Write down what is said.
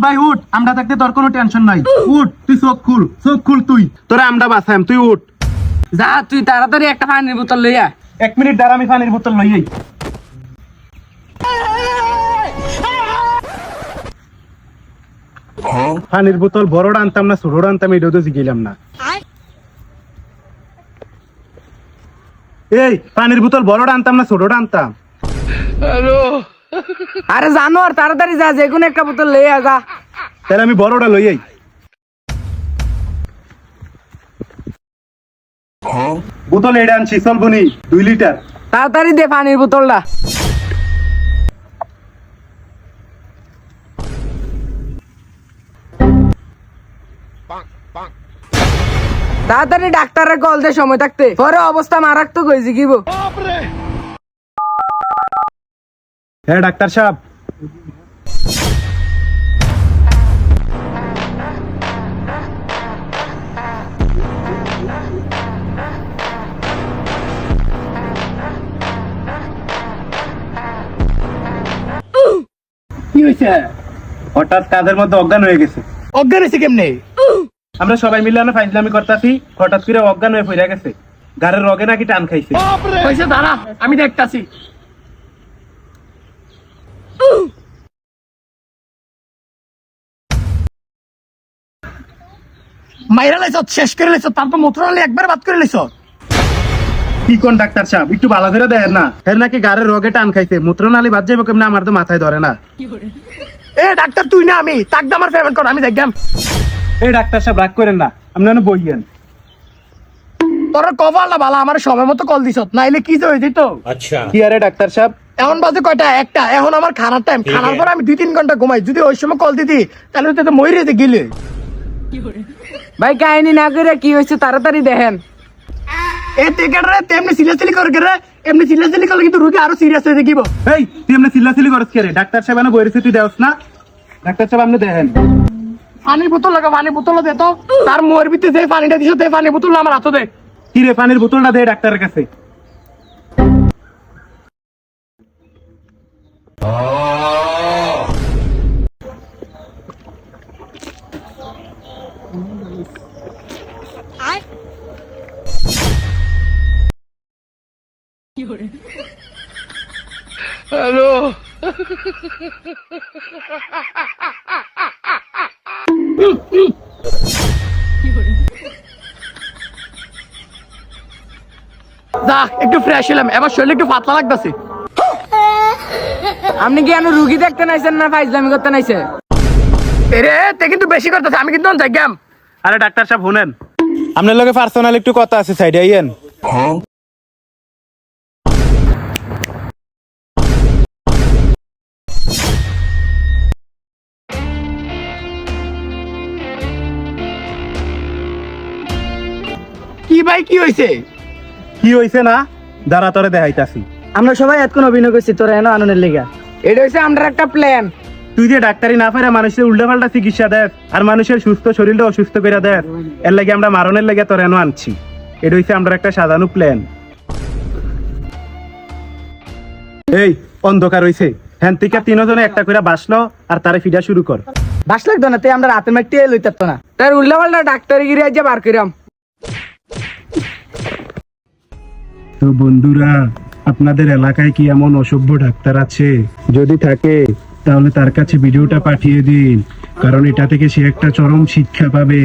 ভাই উঠ, আমরা থাকতে তোর কোনো টেনশন নাই। উঠ, তুই চোখ খুল তুই, তোরা আমরা বাঁচাম, তুই উঠ। যা তুই তাড়াতাড়ি একটা পানির বোতল লইয়া। 1 মিনিট দাঁড়া, আমি পানির বোতল লইয়াই। পানির বোতল বড়টা আনতাম না ছোটটা আনতাম, এটাও তো জিগিলাম না। এই পানির বোতল বড়টা আনতাম না ছোটটা আনতাম? আরে জানো আর তাড়াতাড়ি যা, যে কোনো একটা বোতল লইয়া যা। তাহলে আমি বড়টা লইয়াই। বোতল এটা আনছি, চলবনি 2 লিটার। তাড়াতাড়ি দে পানির বোতলটা। তাড়াতাড়ি ডাক্তারের কল দে সময় থাকতে, পরে অবস্থা মারাত্মক হয়েছে কি? হ্যাঁ ডাক্তার সাহেব। কি হয়েছে? হঠাৎ কাজের মধ্যে অজ্ঞান হয়ে গেছে। অজ্ঞান হয়েছে কেমনে? আমরা সবাই মিলে না ফাইজলামি করতাছি, হঠাৎ করে অজ্ঞান হয়ে পড়ে গেছে। গাড়ির রগে নাকি টান খাইছে। হয়েছে দাঁড়া, আমি দেখতাছি। মাইরা লাইছ, শেষ করে লাইছ, তারপর মোটরওয়ালা একবার বাদ করে লাইছ। কি কোন ডাক্তার সাহেব, একটু ভালো করে দেখেন না। এর নাকি গাড়ির রগে টান খাইছে, মূত্রনালী বাদ যাবে কেমনে, আমার তো মাথায় ধরে না। এ ডাক্তার তুই না আমি, তাক আমার পেমেন্ট কর, আমি দেখলাম। এই ডাক্তার সাহেব রাগ করেন না, আপনি বইয়েন। তোর কপালটা ভালো, আমার সময় মতো কল দিছ, নাইলে কি যে হয়ে যেত। কি আরে ডাক্তার সাহেব? এখন বাজে কয়টা? একটা। এখন আমার খানার টাইম, খানার পর আমি 2-3 ঘন্টা ঘুমাই। যদি ওই সময় কল দিতি তাহলে তো মরে যেতে গেলে। ভাই কাহিনী না করে কি হয়েছে তাড়াতাড়ি দেখেন। এ টিকেটরে তেমনি সিরিয়াসলি করে রে, এমনি সিরিয়াসলি করলে কিন্তু রোগী আরো সিরিয়াস হয়ে যাবে। এই তুই এমনি চিল্লাচিল্লি করছ কে রে? ডাক্তার সাহেব এনে বইরেছে, তুই দেওস না? ডাক্তার সাহেব আপনি দেখেন। পানির বোতল লাগা, পানির বোতল দে তো। তার মুয়ের ভিতরে যে পানিটা দিছ, দে পানির বোতল আমার হাতে দে। কি রে, পানির বোতলটা দে ডাক্তারের কাছে। যা একটু ফ্রেশ হলাম, এবার শরীর একটু পাতলা লাগতেছে। আপনি কি এনে রুগী দেখতে নাইছেন না ফাইজলামি করতে নাইছে? এরে তে কিন্তু বেশি করতেছে, আমি কিন্তু যাইগাম। আরে ডাক্তার সাহেব শুনেন, আপনার লগে পার্সোনাল একটু কথা আছে, সাইডে আইয়েন। কি ভাই কি হয়েছে? কি হইছে না, দাঁড়া তোরে দেখাইতাছি। আমরা সবাই এতক্ষণ অভিনয় করছি তোরা এনে আনন্দের লেগা। এটা হচ্ছে আমরা একটা প্ল্যান। তুই যে ডাক্তারি না পারে মানুষের উল্টাপাল্টা চিকিৎসা দেখ, আর মানুষের সুস্থ শরীরটা অসুস্থ করে দেখ, এর লাগে আমরা মারণের লেগে তোর এনে আনছি। এটা হচ্ছে আমরা একটা সাজানো প্ল্যান। এই অন্ধকার হইছে, হ্যান থেকে 3 জনে একটা করে বাসলো, আর তারে ফিডা শুরু কর। বাস লাগতো না, তাই আমরা রাতের মাটি লইতারতো না। তার উল্টা পাল্টা ডাক্তারি গিয়ে আজ বার করিলাম। তো বন্ধুরা, আপনাদের এলাকায় কি এমন অসভ্য ডাক্তার আছে? যদি থাকে তাহলে তার কাছে ভিডিওটা পাঠিয়ে দিন, কারণ এটা থেকে সে একটা চরম শিক্ষা পাবে।